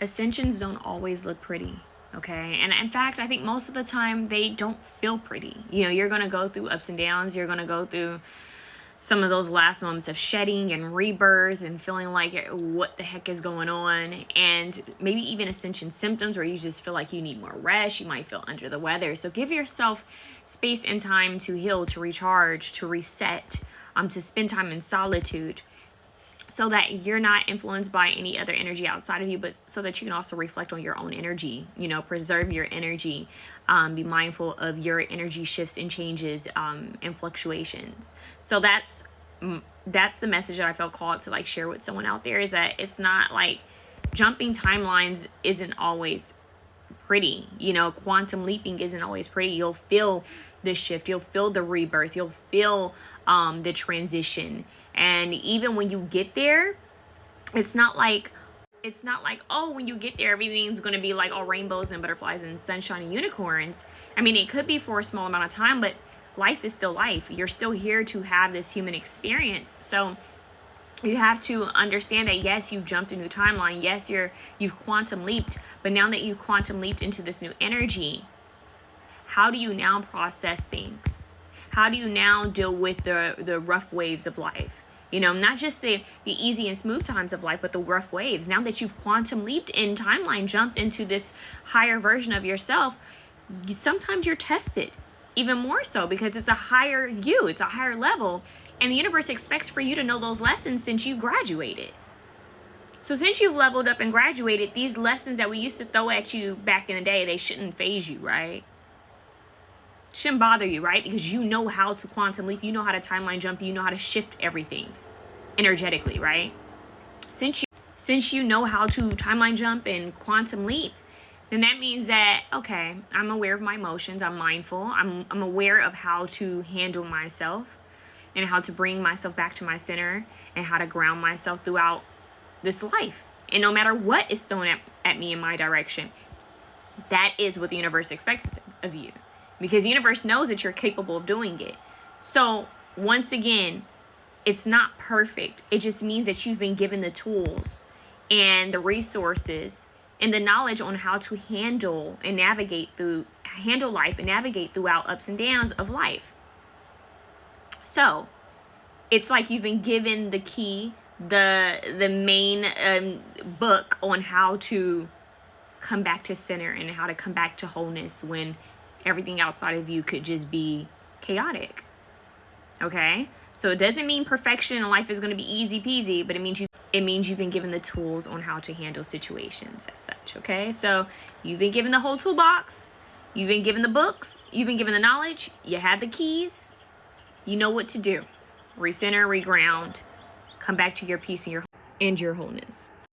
Ascensions don't always look pretty. Okay. And in fact, I think most of the time they don't feel pretty. You're going to go through ups and downs. You're going to go through some of those last moments of shedding and rebirth and feeling like what the heck is going on, and maybe even ascension symptoms where you just feel like you need more rest. You might feel under the weather. So give yourself space and time to heal, to recharge, to reset, to spend time in solitude, so that you're not influenced by any other energy outside of you, but so that you can also reflect on your own energy, preserve your energy, be mindful of your energy shifts and changes, and fluctuations. So that's the message that I felt called to share with someone out there, is that it's not like jumping timelines isn't always pretty. Quantum leaping isn't always pretty. You'll feel the shift, you'll feel the rebirth, you'll feel the transition. And even when you get there, it's not like, oh, when you get there, everything's going to be like all rainbows and butterflies and sunshine and unicorns. I mean, it could be for a small amount of time, but life is still life. You're still here to have this human experience. So you have to understand that, yes, you've jumped a new timeline. Yes, you've quantum leaped. But now that you've quantum leaped into this new energy, how do you now process things? How do you now deal with the rough waves of life? Not just the easy and smooth times of life, but the rough waves. Now that you've quantum leaped in timeline, jumped into this higher version of yourself, sometimes you're tested even more so, because it's a higher you, it's a higher level. And the universe expects for you to know those lessons since you've graduated. So since you've leveled up and graduated, these lessons that we used to throw at you back in the day, they shouldn't faze you, right? Shouldn't bother you, right? Because you know how to quantum leap, you know how to timeline jump, you know how to shift everything energetically, right? Since you know how to timeline jump and quantum leap, then that means that, okay, I'm aware of my emotions, I'm mindful, I'm aware of how to handle myself and how to bring myself back to my center and how to ground myself throughout this life. And no matter what is thrown at me in my direction, that is what the universe expects of you, because the universe knows that you're capable of doing it. So once again, it's not perfect. It just means that you've been given the tools and the resources and the knowledge on how to handle life and navigate throughout ups and downs of life. So it's like you've been given the key, the main book on how to come back to center and how to come back to wholeness when everything outside of you could just be chaotic. Okay? So it doesn't mean perfection and life is going to be easy peasy, but it means you've been given the tools on how to handle situations as such. Okay? So you've been given the whole toolbox. You've been given the books. You've been given the knowledge. You have the keys. You know what to do. Recenter, reground, come back to your peace and your wholeness.